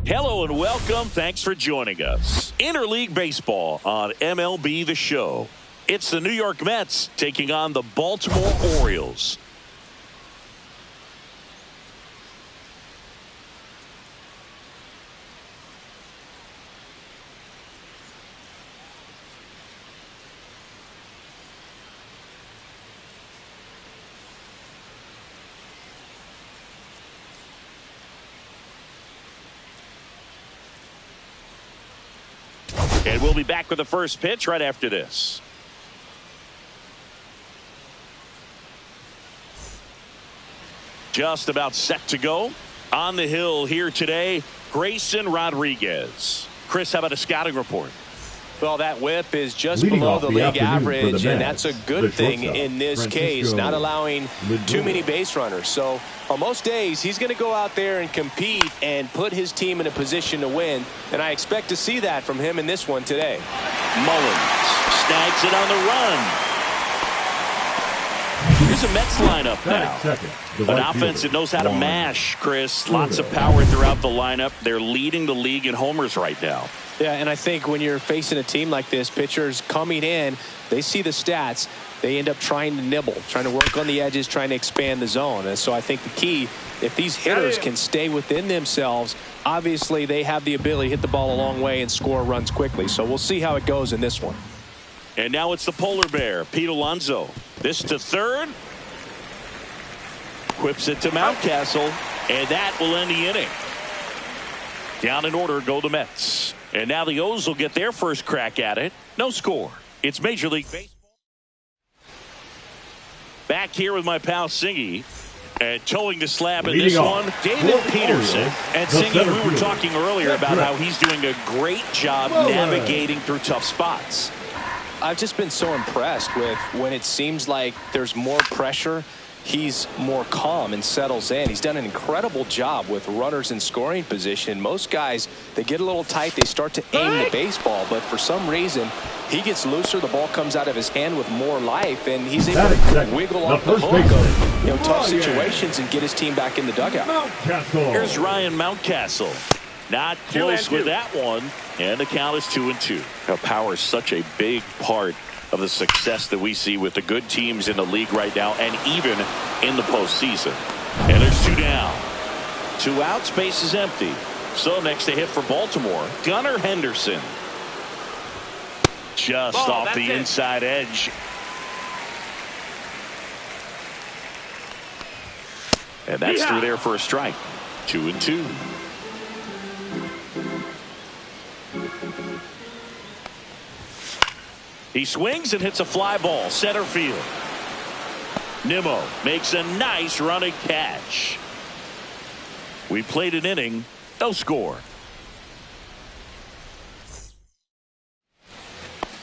Hello and welcome. Thanks for joining us. Interleague Baseball on MLB The Show. It's the New York Mets taking on the Baltimore Orioles. And we'll be back with the first pitch right after this. Just about set to go. On the hill here today, Grayson Rodriguez. Chris, how about a scouting report? Well, that whip is just below the league average, and that's a good thing in this case, not allowing too many base runners. So on most days, he's going to go out there and compete and put his team in a position to win, and I expect to see that from him in this one today. Mullins snags it on the run. Here's a Mets lineup now. An offense that knows how to mash, Chris. Lots of power throughout the lineup. They're leading the league in homers right now. Yeah, and I think when you're facing a team like this, pitchers coming in, they see the stats. They end up trying to nibble, trying to work on the edges, trying to expand the zone. And so I think the key, if these hitters can stay within themselves, obviously they have the ability to hit the ball a long way and score runs quickly. So we'll see how it goes in this one. And now it's the polar bear, Pete Alonso. This to third. Whips it to Mountcastle, and that will end the inning. Down in order go the Mets. And now the O's will get their first crack at it. No score. It's Major League Baseball. Back here with my pal Singy. And towing the slab in this one, David Peterson. And Singy, we were talking earlier about how he's doing a great job navigating through tough spots. I've just been so impressed with when it seems like there's more pressure, he's more calm and settles in. He's done an incredible job with runners in scoring position. Most guys, they get a little tight, they start to aim the baseball, but for some reason he gets looser, the ball comes out of his hand with more life, and he's able to wiggle off the hook of tough situations and get his team back in the dugout. Here's Ryan Mountcastle. Not close with that one, and the count is 2-2. Now, power is such a big part of the success that we see with the good teams in the league right now, and even in the postseason. And there's two down. 2 outs, base is empty. So next to hit for Baltimore, Gunnar Henderson. Just off the inside edge. And that's through there for a strike. 2-2. He swings and hits a fly ball, center field. Nimmo makes a nice running catch. We played an inning, no score.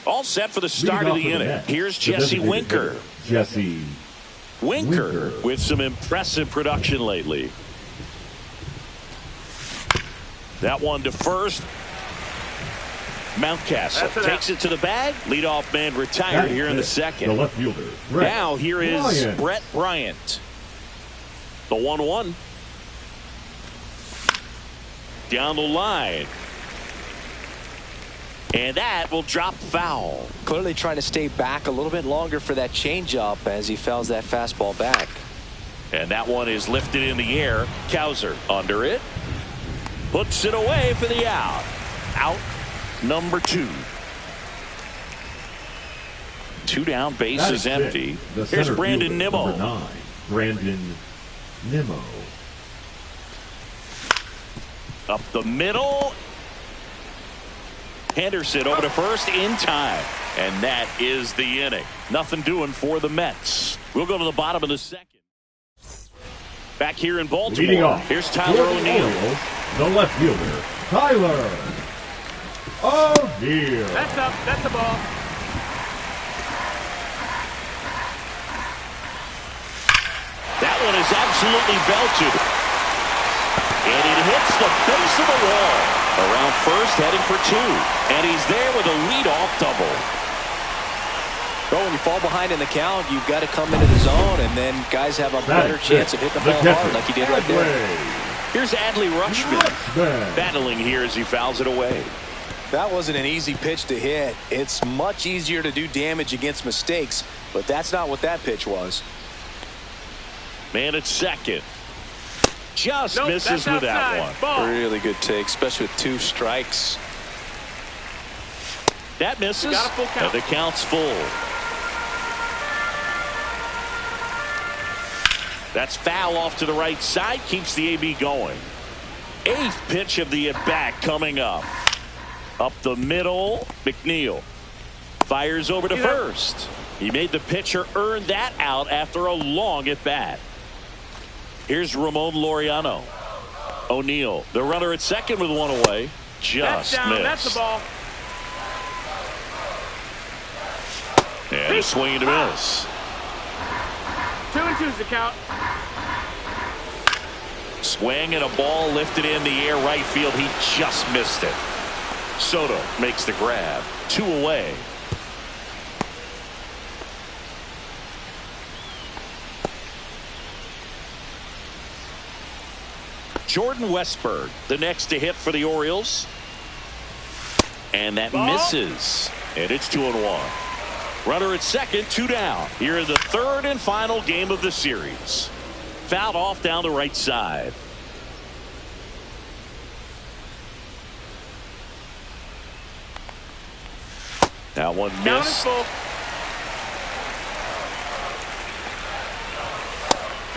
All set for the start of the inning. Here's Jesse Winker. Winker with some impressive production lately. That one to first. Mountcastle takes it to the bag. Leadoff man retired here in the second. The left fielder. Now here is Brett Bryant. The 1-1. Down the line. And that will drop foul. Clearly trying to stay back a little bit longer for that changeup as he fouls that fastball back. And that one is lifted in the air. Cowser under it. Puts it away for the out. Out number 2. 2 down, base is empty. Here's Brandon Nimmo. Brandon Nimmo. Up the middle. Henderson over to first in time. And that is the inning. Nothing doing for the Mets. We'll go to the bottom of the second. Back here in Baltimore. Here's Tyler O'Neill. The left fielder, Tyler O'Neill. That's up. That's the ball. That one is absolutely belted. And it hits the base of the wall. Around first, heading for 2. And he's there with a leadoff double. Well, when you fall behind in the count, you've got to come into the zone, and then guys have a better chance of hitting the ball hard like he did right there. Here's Adley Rutschman battling here as he fouls it away. That wasn't an easy pitch to hit. It's much easier to do damage against mistakes, but that's not what that pitch was. Man at second. Just misses with that one. Ball. Really good take, especially with 2 strikes. That misses. Got a full count. And the count's full. That's foul off to the right side. Keeps the AB going. 8th pitch of the at-bat coming up. Up the middle. McNeil fires over to first. He made the pitcher earn that out after a long at-bat. Here's Ramon Laureano. O'Neill, the runner at second with 1 away. Just missed. That's the ball. And a swing and a miss. 2-2 is the count. Swing and a ball lifted in the air right field. He just missed it. Soto makes the grab. 2 away. Jordan Westburg, the next to hit for the Orioles. And that misses. And it's 2-1. Runner at second, 2 down. Here in the 3rd and final game of the series. Fouled off down the right side. That one missed.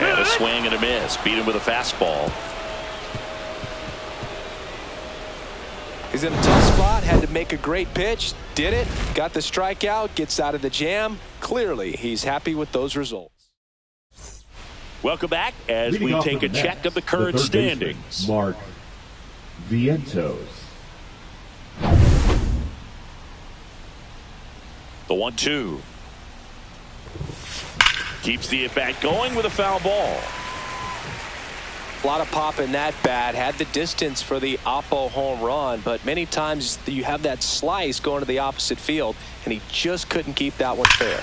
And a swing and a miss. Beat him with a fastball. He's in a tough spot, had to make a great pitch, did it, got the strikeout, gets out of the jam. Clearly, he's happy with those results. Welcome back as we take a check of the current standings. Mark Vientos. The 1-2. Keeps the at-bat going with a foul ball. A lot of pop in that bat. Had the distance for the Oppo home run, but many times you have that slice going to the opposite field, and he just couldn't keep that one fair.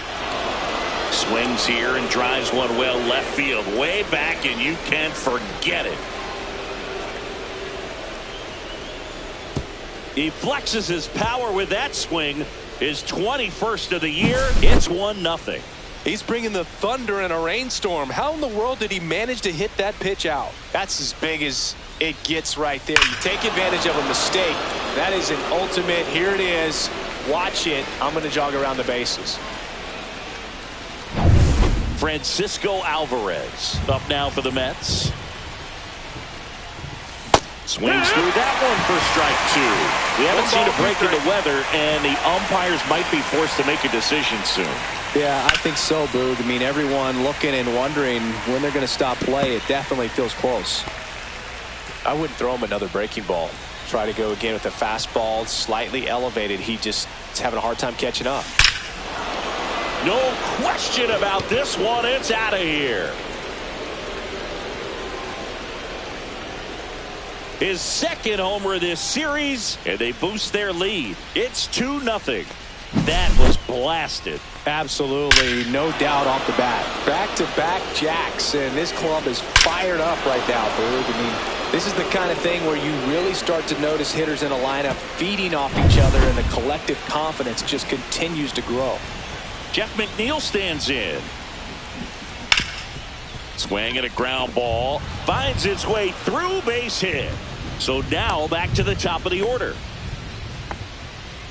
Swings here and drives one well left field, way back, and you can forget it. He flexes his power with that swing. His 21st of the year. It's 1-0. He's bringing the thunder in a rainstorm. How in the world did he manage to hit that pitch out? That's as big as it gets right there. You take advantage of a mistake. That is an ultimate. Here it is. Watch it. I'm going to jog around the bases. Francisco Alvarez up now for the Mets. Swings through that one for strike 2. We haven't seen a break in the weather, and the umpires might be forced to make a decision soon. Yeah, I think so, Boog. I mean, everyone looking and wondering when they're going to stop play. It definitely feels close. I wouldn't throw him another breaking ball. Try to go again with the fastball, slightly elevated. He just is having a hard time catching up. No question about this one. It's out of here. His second homer this series, and they boost their lead. It's 2-0. That was blasted. Absolutely, no doubt off the bat. Back-to-back jacks, and this club is fired up right now, Boog. I mean, this is the kind of thing where you really start to notice hitters in a lineup feeding off each other, and the collective confidence just continues to grow. Jeff McNeil stands in. Swing and a ground ball. Finds its way through, base hit. So now back to the top of the order.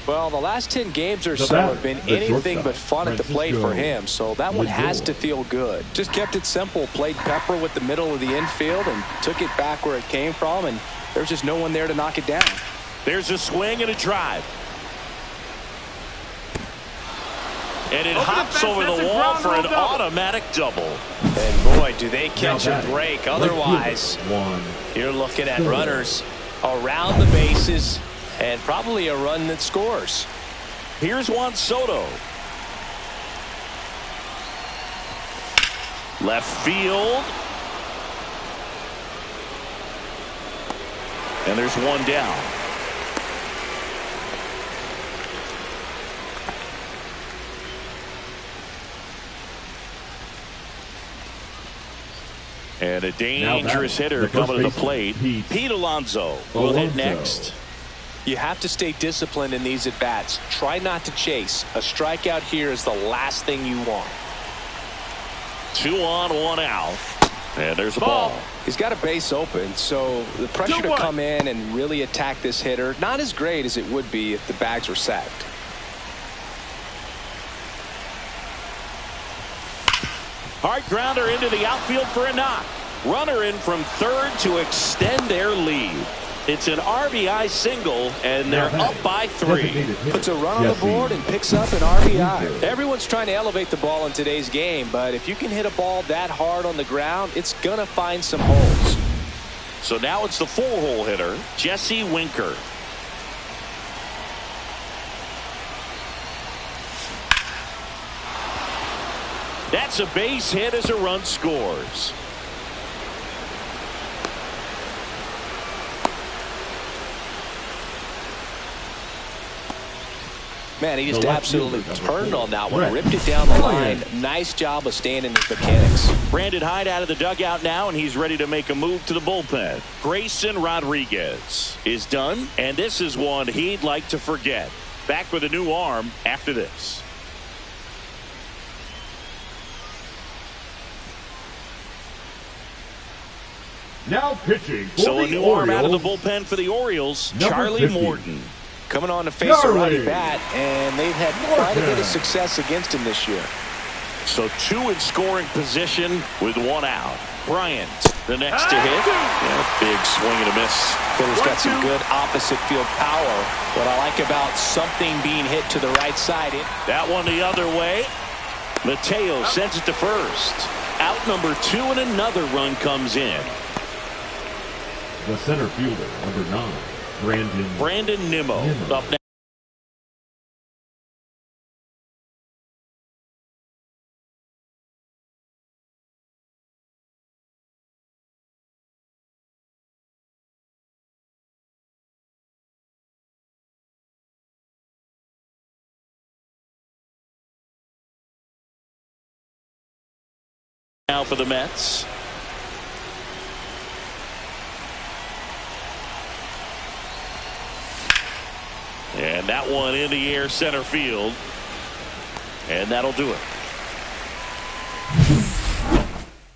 Well, the last 10 games or so have been anything but fun at the plate for him, so that one has to feel good. Just kept it simple, played pepper with the middle of the infield and took it back where it came from, and there's just no one there to knock it down. There's a swing and a drive. And it hops over the wall for an automatic double. And boy, do they catch a break. Otherwise, you're looking at runners around the bases and probably a run that scores. Here's Juan Soto. Left field. And there's one down. And a dangerous hitter coming to the plate. Pete Alonso will hit next. You have to stay disciplined in these at-bats. Try not to chase. A strikeout here is the last thing you want. 2 on, 1 out. And there's a ball. He's got a base open, so the pressure to come in and really attack this hitter, not as great as it would be if the bags were sacked. Hard grounder into the outfield for a knock. Runner in from third to extend their lead. It's an RBI single, and they're up by 3. Puts a run on the board and picks up an RBI. Everyone's trying to elevate the ball in today's game, but if you can hit a ball that hard on the ground, it's going to find some holes. So now it's the 4-hole hitter, Jesse Winker. That's a base hit as a run scores. Man, he just absolutely turned on that one, ripped it down the line. Nice job of staying in his mechanics. Brandon Hyde out of the dugout now, and he's ready to make a move to the bullpen. Grayson Rodriguez is done, and this is one he'd like to forget. Back with a new arm after this. Now pitching for so a new arm out of the Orioles, bullpen for the Orioles, number Charlie 50. Morton. Coming on to face a righty bat, and they've had quite a bit of success against him this year. So 2 in scoring position with 1 out. Bryant, the next to hit. Yeah, big swing and a miss. Hitter's got some good opposite field power. What I like about something being hit to the right side. That one the other way. Mateo sends it to first. Out number 2, and another run comes in. The center fielder, number 9, Brandon Nimmo. Up next. Now for the Mets. And that one in the air center field. And that'll do it.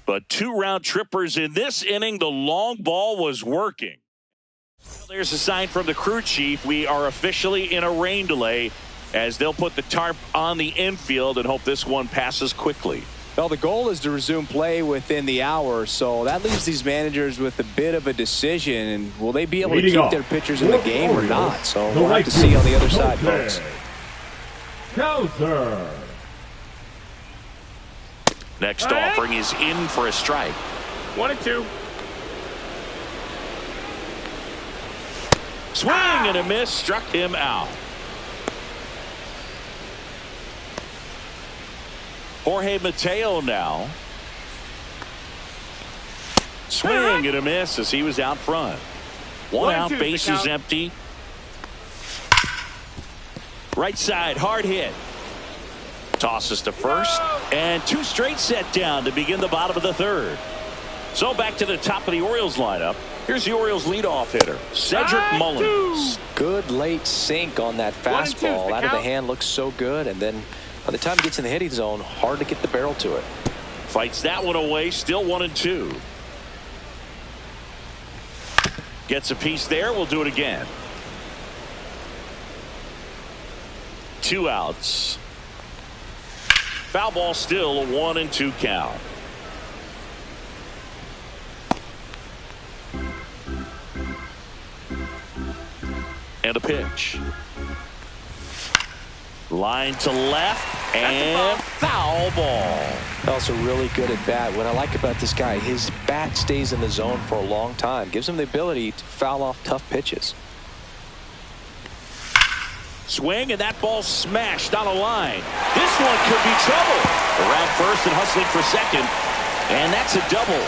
But 2 round trippers in this inning. The long ball was working. Well, there's a sign from the crew chief. We are officially in a rain delay as they'll put the tarp on the infield and hope this one passes quickly. Well, the goal is to resume play within the hour, so that leaves these managers with a bit of a decision. And will they be able to keep their pitchers in the game or not? So we'll have to see on the other side, folks. Counter. Next offering is in for a strike. 1-2. Swing and a miss, struck him out. Jorge Mateo now. Swing and a miss as he was out front. 1 out, base is empty. Right side, hard hit. Tosses to first, and 2 straight set down to begin the bottom of the 3rd. So back to the top of the Orioles lineup. Here's the Orioles leadoff hitter, Cedric Mullins. Good late sink on that fastball. Out of the hand looks so good, and then by the time it gets in the hitting zone, hard to get the barrel to it. Fights that one away, still 1-2. Gets a piece there, we'll do it again. 2 outs. Foul ball still, a 1-2 count. And a pitch. Line to left, and foul ball. Also really good at bat. What I like about this guy, his bat stays in the zone for a long time. Gives him the ability to foul off tough pitches. Swing, and that ball smashed on a line. This one could be trouble. Around first and hustling for second, and that's a double.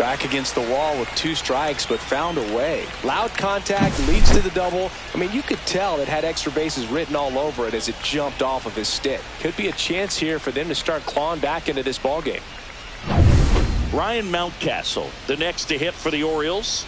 Back against the wall with 2 strikes, but found a way. Loud contact leads to the double. I mean, you could tell it had extra bases written all over it as it jumped off of his stick. Could be a chance here for them to start clawing back into this ballgame. Ryan Mountcastle, the next to hit for the Orioles.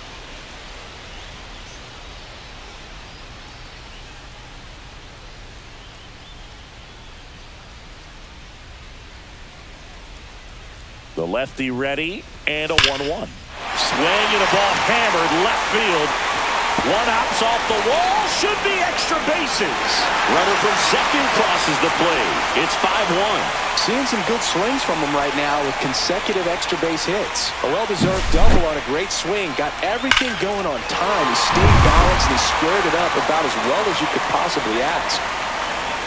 The lefty ready, and a 1-1. Swing and a ball hammered left field. One hops off the wall, should be extra bases. Runner from second crosses the plate. It's 5-1. Seeing some good swings from him right now with consecutive extra base hits. A well-deserved double on a great swing. Got everything going on time. He stayed balanced and he squared it up about as well as you could possibly ask.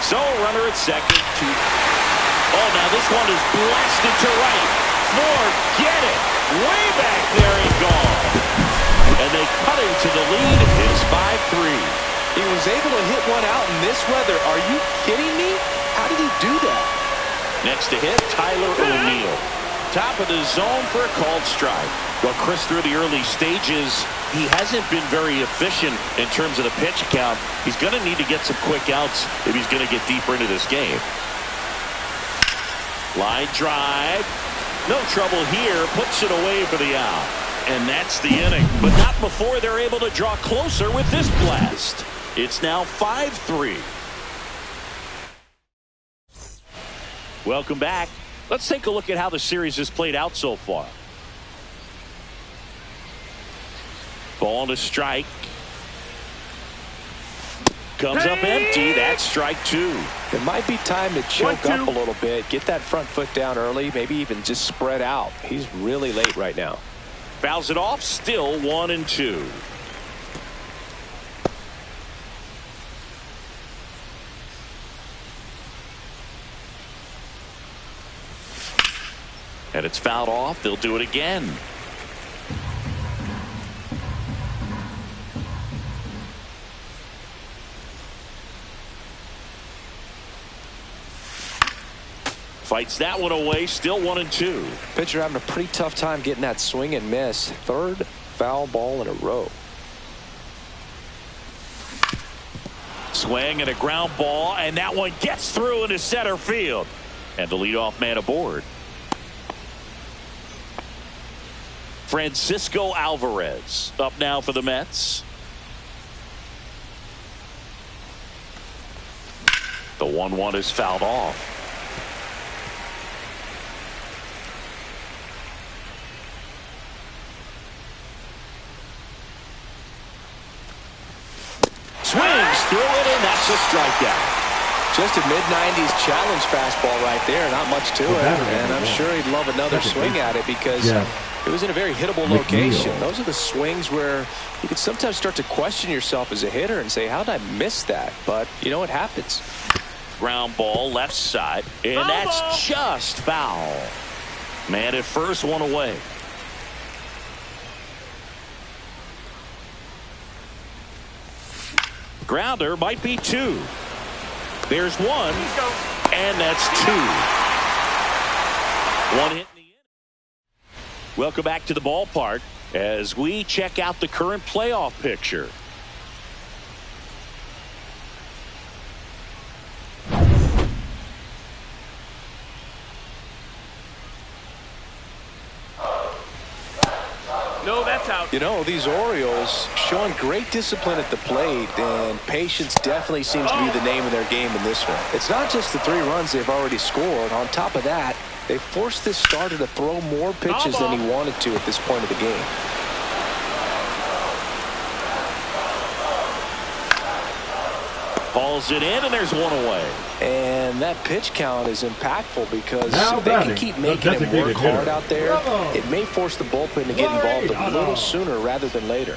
So runner at second. Oh, now this one is blasted to right. Forget it. Way back there and gone. And they cut him to the lead. It's 5-3. He was able to hit one out in this weather. Are you kidding me? How did he do that? Next to hit, Tyler O'Neill. Top of the zone for a called strike. Well, Chris, through the early stages, he hasn't been very efficient in terms of the pitch count. He's going to need to get some quick outs if he's going to get deeper into this game. Line drive. No trouble here. Puts it away for the out. And that's the inning. But not before they're able to draw closer with this blast. It's now 5-3. Welcome back. Let's take a look at how the series has played out so far. Ball to strike. Comes up empty. That's strike 2. It might be time to choke up a little bit. Get that front foot down early. Maybe even just spread out. He's really late right now. Fouls it off. Still 1-2. And it's fouled off. They'll do it again. Fights that one away. Still 1-2. Pitcher having a pretty tough time getting that swing and miss. 3rd foul ball in a row. Swing and a ground ball, and that one gets through into center field. And the leadoff man aboard. Francisco Alvarez up now for the Mets. The 1-1 is fouled off. Swings through it, and that's a strikeout. Just a mid-90s challenge fastball right there. Not much to it. And I'm sure he'd love another swing at it because it was in a very hittable location. Those are the swings where you can sometimes start to question yourself as a hitter and say, how did I miss that? But, you know, it happens. Ground ball left side, and that's just foul. Man at first, one away. Grounder might be 2. There's 1, and that's 2. 1 hit in the inning. Welcome back to the ballpark as we check out the current playoff picture. No, that's out. You know, these Orioles showing great discipline at the plate, and patience definitely seems to be the name of their game in this one. It's not just the 3 runs they've already scored. On top of that, they forced this starter to throw more pitches than he wanted to at this point of the game. Balls it in, and there's 1 away. And that pitch count is impactful because if they can keep making him work hard out there, it may force the bullpen to get involved a little sooner rather than later.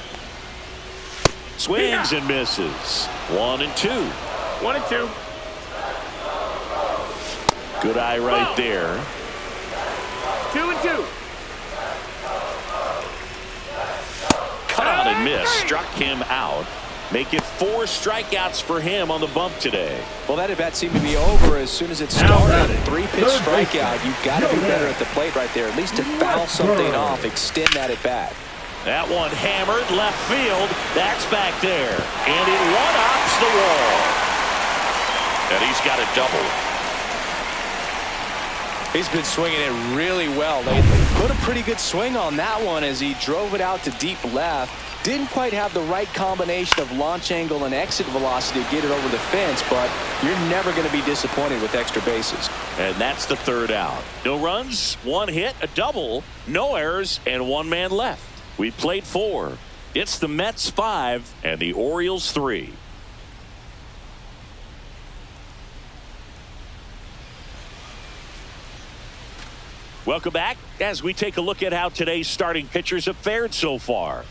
Swings and misses. 1-2. 1-2. Good eye right there. 2-2. Cut out and missed. Struck him out. Make it 4 strikeouts for him on the bump today. Well, that at-bat seemed to be over as soon as it started. 3-pitch strikeout. You've got to be better at the plate right there, at least to foul something off, extend that at-bat. That one hammered left field. That's back there. And it one-ups the wall. And he's got a double. He's been swinging it really well lately. Put a pretty good swing on that one as he drove it out to deep left. Didn't quite have the right combination of launch angle and exit velocity to get it over the fence, but you're never going to be disappointed with extra bases. And that's the 3rd out. No runs, 1 hit, a double, no errors, and 1 man left. We played 4. It's the Mets 5 and the Orioles 3. Welcome back as we take a look at how today's starting pitchers have fared so far.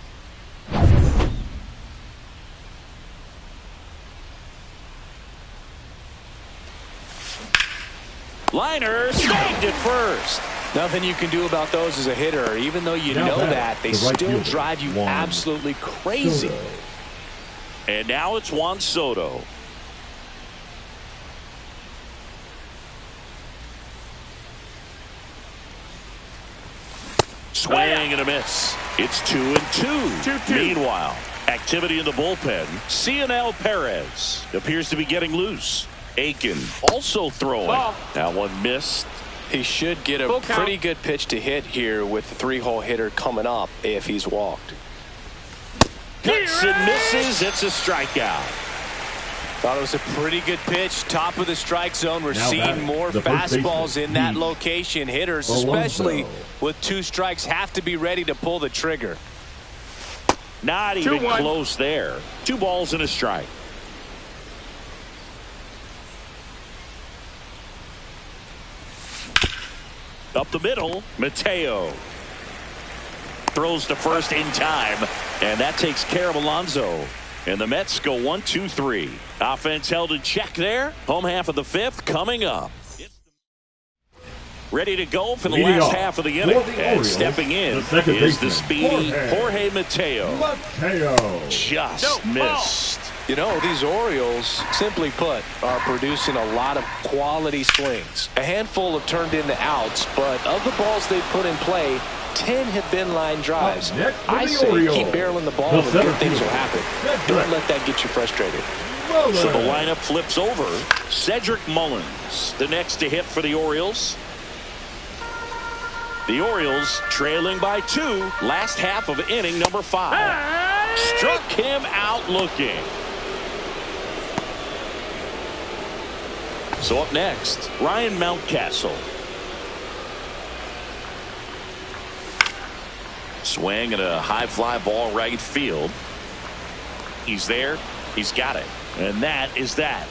Liner snagged at first. Nothing you can do about those as a hitter. Even though you know that, they still drive you absolutely crazy. Soto. And now it's Juan Soto. Swing and a miss. It's 2-2. 2-2. Meanwhile, activity in the bullpen. Cionel Perez appears to be getting loose. Aiken also throwing. Ball. That one missed. He should get a pretty good pitch to hit here with the 3-hole hitter coming up if he's walked. Cuts and misses. It's a strikeout. Thought it was a pretty good pitch. Top of the strike zone. We're Now seeing more fastballs in that location. Hitters, especially with 2 strikes, have to be ready to pull the trigger. Not even close there. 2 balls and a strike. Up the middle, Mateo throws to first in time, and that takes care of Alonso. And the Mets go 1-2-3. Offense held in check there. Home half of the 5th coming up. Ready to go for the last half of the inning. And stepping in is the speedy Jorge Mateo. Just missed. You know, these Orioles, simply put, are producing a lot of quality swings. A handful have turned into outs, but of the balls they've put in play, 10 have been line drives. I say keep barreling the ball and good things will happen. Don't let that get you frustrated. So the lineup flips over. Cedric Mullins, the next to hit for the Orioles. The Orioles trailing by 2. Last half of inning number 5. Struck him out looking. So up next, Ryan Mountcastle. Swing and a high fly ball right field. He's there. He's got it. And that is that.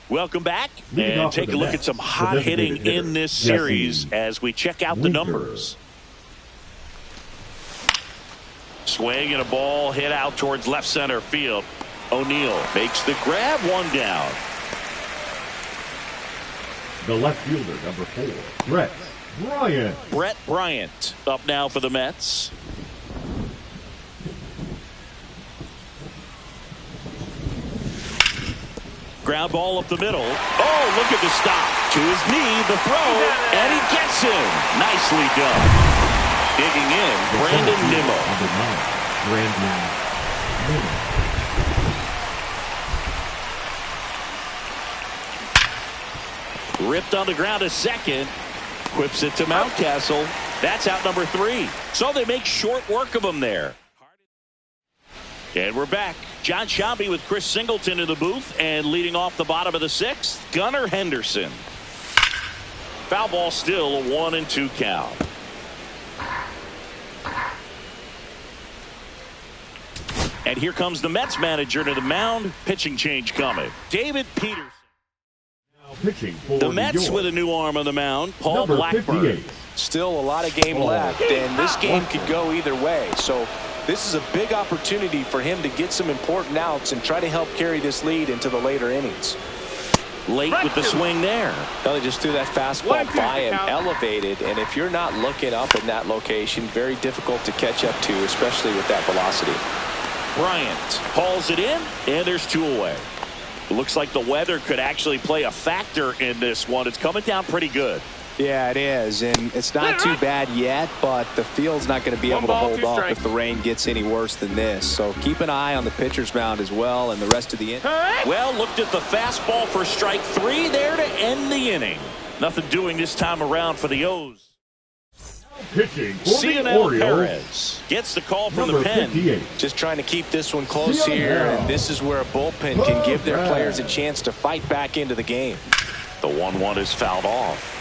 Welcome back and take a look at some hot hitting in this series as we check out the numbers. Swing and a ball hit out towards left center field. O'Neill makes the grab, 1 down. The left fielder, number 4, Brett Bryant up now for the Mets. Ground ball up the middle. Oh, look at the stop. To his knee, the throw, and he gets him. Nicely done. Digging in, Brandon Nimmo. Ripped on the ground a second. Whips it to Mountcastle. That's out number 3. So they make short work of him there. And we're back. John Sciambi with Chris Singleton in the booth, and leading off the bottom of the 6th, Gunnar Henderson. Foul ball, still a 1-2 count. And here comes the Mets manager to the mound. Pitching change coming. David Peterson. The Mets with a new arm on the mound, Paul Blackburn. 58. Still a lot of game left, and this game could go either way. So This is a big opportunity for him to get some important outs and try to help carry this lead into the later innings. Late with the swing there. Well, they just threw that fastball by him, elevated, and if you're not looking up in that location, very difficult to catch up to, especially with that velocity. Bryant hauls it in, and there's 2 away. It looks like the weather could actually play a factor in this one. It's coming down pretty good. Yeah, it is, and it's not too bad yet, but the field's not going to be able to hold off if the rain gets any worse than this. So keep an eye on the pitcher's mound as well and the rest of the inning. Well, looked at the fastball for strike 3 there to end the inning. Nothing doing this time around for the O's. Pitching for the Orioles gets the call from the pen. 58. Just trying to keep this one close here, and this is where a bullpen can give their players a chance to fight back into the game. The 1-1 is fouled off.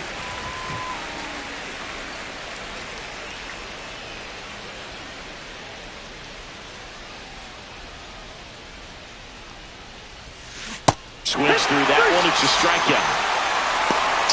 Swings through that one. It's a strikeout.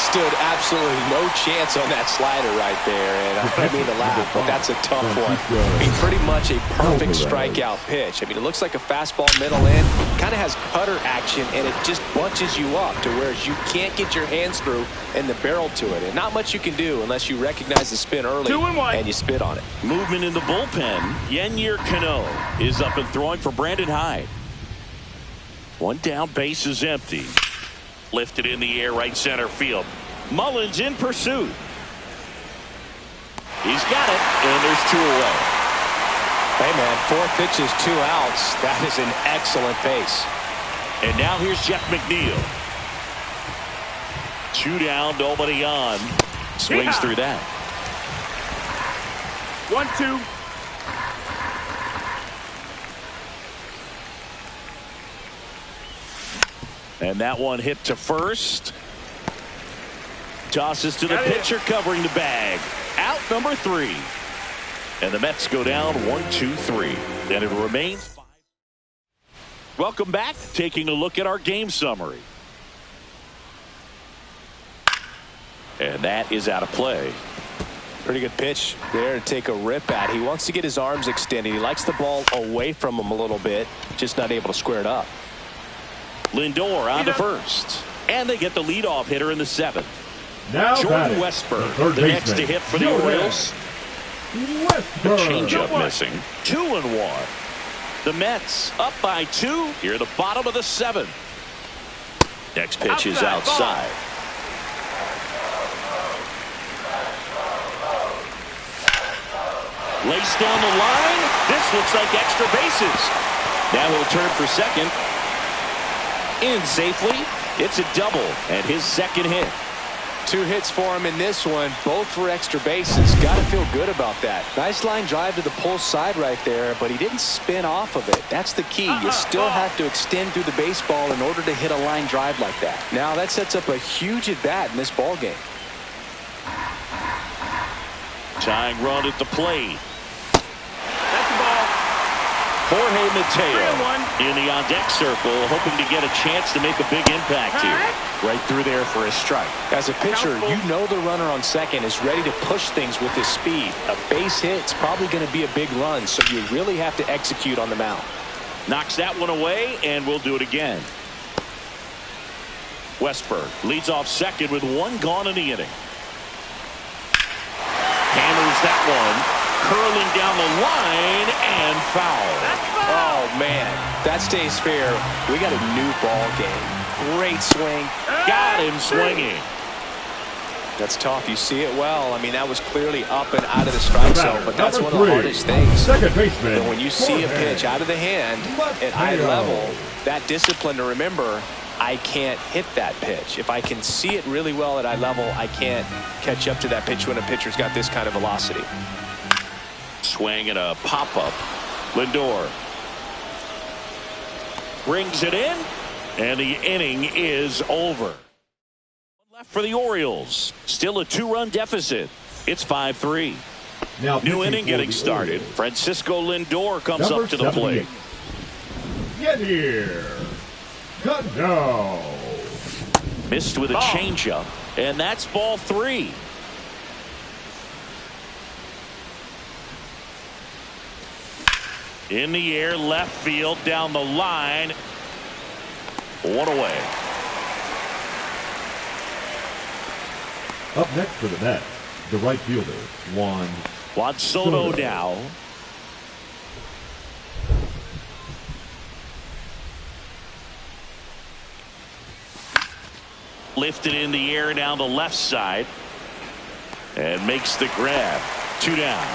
Stood absolutely no chance on that slider right there, and I don't mean to laugh, but that's a tough one. I mean, pretty much a perfect strikeout pitch. I mean, it looks like a fastball middle in, kind of has cutter action, and it just bunches you up to where you can't get your hands through and the barrel to it, and not much you can do unless you recognize the spin early and you spit on it. Movement in the bullpen. Yennier Cano is up and throwing for Brandon Hyde. 1 down, base is empty. Lifted in the air, right center field. Mullins in pursuit. He's got it, and there's 2 away. Hey, man, 4 pitches, 2 outs. That is an excellent pace. And now here's Jeff McNeil. 2 down, nobody on. Swings through that. 1-2. And that one hit to first. Tosses to the pitcher covering the bag. Out number 3. And the Mets go down 1-2-3. And it remains 5. Welcome back. Taking a look at our game summary. And that is out of play. Pretty good pitch there to take a rip at. He wants to get his arms extended. He likes the ball away from him a little bit. Just not able to square it up. Lindor on to first. And they get the leadoff hitter in the 7th. Now Jordan Westburg, the next to hit for the Orioles. The changeup missing. 2-1. The Mets up by 2 here at the bottom of the 7th. Next pitch is outside. Laced down the line. This looks like extra bases. Now he'll turn for second. In safely. It's a double and his second hit. 2 hits for him in this one, both for extra bases. Got to feel good about that. Nice line drive to the pull side right there, but he didn't spin off of it. That's the key. You still have to extend through the baseball in order to hit a line drive like that. Now that sets up a huge at bat in this ball game. Tying run at the plate. Jorge Mateo in the on-deck circle, hoping to get a chance to make a big impact here. Right through there for a strike. As a pitcher, you know the runner on second is ready to push things with his speed. A base hit's probably going to be a big run, so you really have to execute on the mound. Knocks that one away, and we'll do it again. Westburg leads off second with 1 gone in the inning. Hammers that one. Curling down the line and foul. Oh, man. That stays fair. We got a new ball game. Great swing. Got him swinging. That's tough. You see it well. I mean, that was clearly up and out of the strike zone, but that's one of the hardest things. Second baseman. But when you see a pitch out of the hand at eye level, that discipline to remember, I can't hit that pitch. If I can see it really well at eye level, I can't catch up to that pitch when a pitcher's got this kind of velocity. Swing and a pop-up. Lindor brings it in, and the inning is over. Left for the Orioles. Still a 2-run deficit. It's 5-3. Now new inning getting started. Francisco Lindor comes up to the plate. Yennier Cano. Missed with a changeup, and that's ball 3. In the air, left field, down the line. One away. Up next for the Mets, the right fielder, Juan Soto now. Lifted in the air down the left side. And makes the grab. 2 down.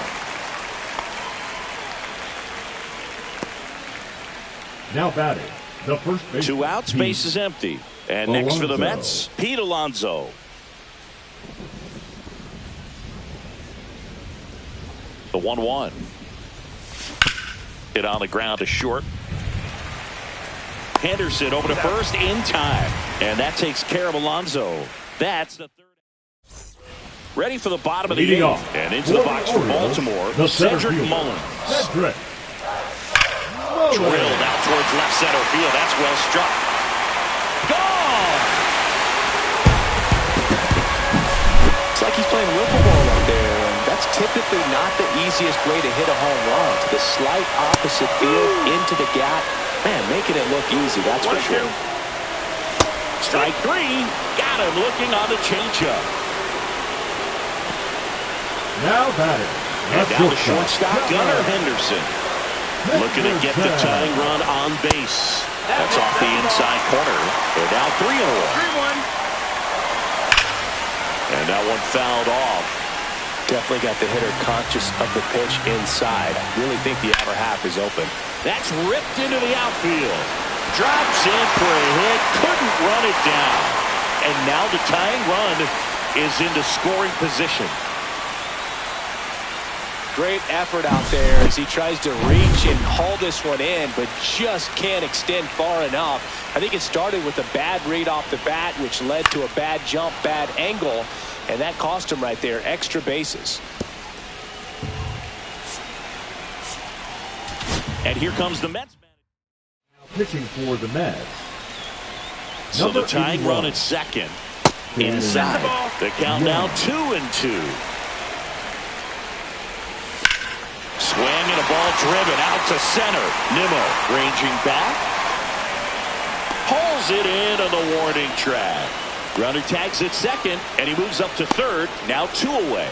Now batting, the first base. 2 outs, base is empty. And next for the Mets, Pete Alonso. The 1-1. Hit on the ground to short. Henderson over to first in time. And that takes care of Alonso. That's the third. Ready for the bottom of the eighth. And into the box for Baltimore, Cedric Mullins. Drilled out towards left center field. That's well struck. Gone! It's like he's playing wiffle ball up there, and that's typically not the easiest way to hit a home run. To the slight opposite field, into the gap. Man, making it look easy, that's for sure. Strike 3. Got him looking on the changeup. Now batting. And down the shortstop, Gunnar Henderson. Looking to get the tying run on base. That's off the inside corner. They're now 3-1. And that one fouled off. Definitely got the hitter conscious of the pitch inside. Really think the outer half is open. That's ripped into the outfield. Drops in for a hit. Couldn't run it down. And now the tying run is into scoring position. Great effort out there as he tries to reach and haul this one in, but just can't extend far enough. I think it started with a bad read off the bat, which led to a bad jump, bad angle, and that cost him right there. Extra bases. And here comes the Mets. Pitching for the Mets. So the tying run at second. Inside. The count now 2-2. Swing and a ball driven out to center. Nimmo ranging back. Pulls it into the warning track. Runner tags at second, and he moves up to third. Now 2 away.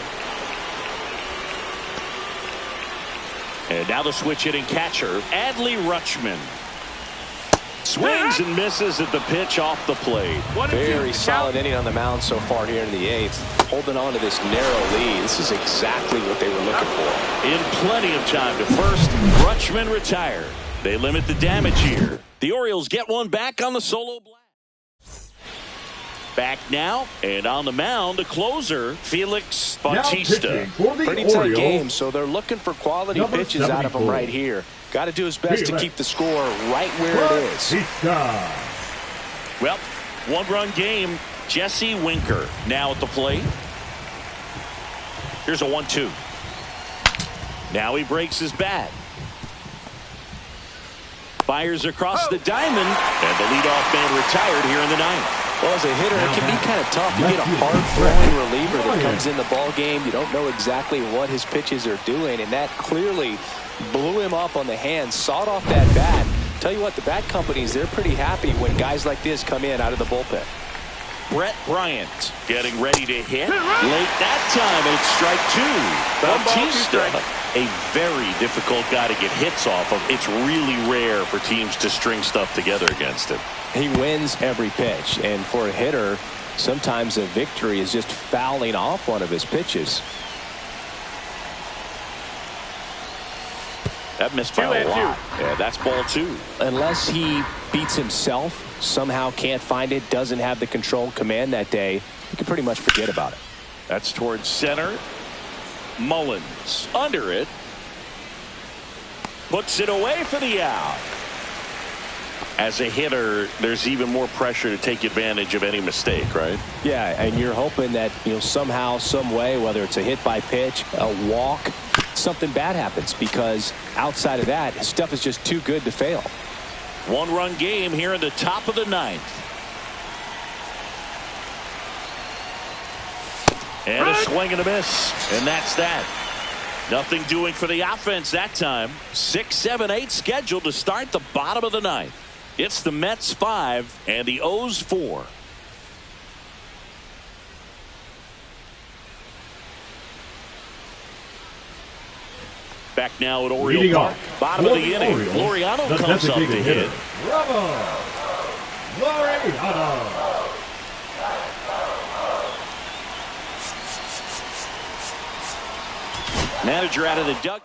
And now the switch hitting catcher, Adley Rutschman. Swings and misses at the pitch off the plate. Very solid inning on the mound so far here in the 8th. Holding on to this narrow lead. This is exactly what they were looking for. In plenty of time to first, Rutschman retired. They limit the damage here. The Orioles get one back on the solo blast. Back now, and on the mound, the closer, Felix Bautista. Pretty tight game, so they're looking for quality pitches out of him right here. Got to do his best to keep the score right where it is. Well, 1-run game. Jesse Winker now at the plate. Here's a 1-2. Now he breaks his bat. Fires across the diamond, and the leadoff man retired here in the 9th. Well, as a hitter, it can be kind of tough. You get a hard-throwing reliever that comes in the ball game. You don't know exactly what his pitches are doing, and that clearly blew him up on the hand, sawed off that bat. Tell you what, the bat companies, they're pretty happy when guys like this come in out of the bullpen. Brett Bryant getting ready to hit. Late that time, and it's strike 2. Bautista, a very difficult guy to get hits off of. It's really rare for teams to string stuff together against him. He wins every pitch, and for a hitter, sometimes a victory is just fouling off one of his pitches. That missed by a lot. Yeah, that's ball 2. Unless he beats himself, somehow can't find it, doesn't have the control command that day, you can pretty much forget about it. That's towards center. Mullins under it. Puts it away for the out. As a hitter, there's even more pressure to take advantage of any mistake, right? Yeah, and you're hoping that, somehow, some way, whether it's a hit by pitch, a walk, something bad happens, because outside of that, stuff is just too good to fail. 1-run game here in the top of the 9th. And a swing and a miss, and that's that. Nothing doing for the offense that time. 6, 7, 8 scheduled to start the bottom of the ninth. It's the Mets 5 and the O's 4. Back now at Oriole Park. Bottom of the inning. Laureano comes up to hit. Laureano. Manager out of the dugout.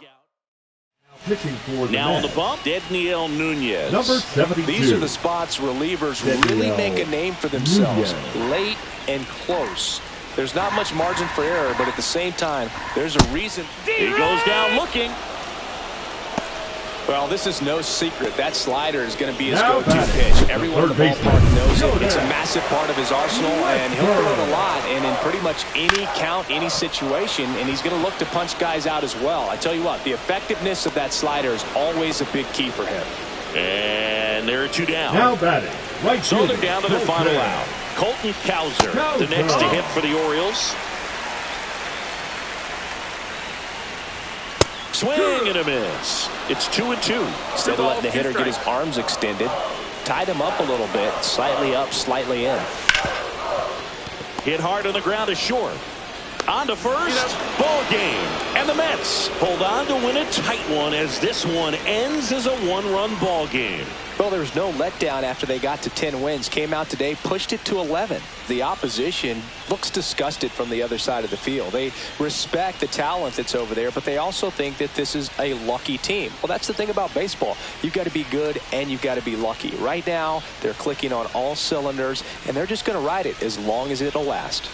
Pitching for the now on Mets. the bump, Dedniel Nunez. Number 72. These are the spots relievers really make a name for themselves. Late and close. There's not much margin for error, but at the same time, there's a reason. He goes down looking. Well, this is no secret. That slider is going to be his go-to pitch. Everyone in the ballpark knows it. It's a massive part of his arsenal, and he'll throw it a lot, and in pretty much any count, any situation, and he's going to look to punch guys out as well. I tell you what, the effectiveness of that slider is always a big key for him. And there are 2 down. Now batting. Right so they're down to their final out. Colton Cowser, the next to hit for the Orioles. Swing and a miss. It's 2-2. Instead of letting the hitter get his arms extended, tied him up a little bit, slightly up, slightly in. Hit hard on the ground is short. On to first. Ball game. And the Mets hold on to win a tight one as this one ends as a 1-run ball game. Well, there was no letdown after they got to 10 wins. Came out today, pushed it to 11. The opposition looks disgusted from the other side of the field. They respect the talent that's over there, but they also think that this is a lucky team. Well, that's the thing about baseball. You've got to be good and you've got to be lucky. Right now, they're clicking on all cylinders, and they're just going to ride it as long as it'll last.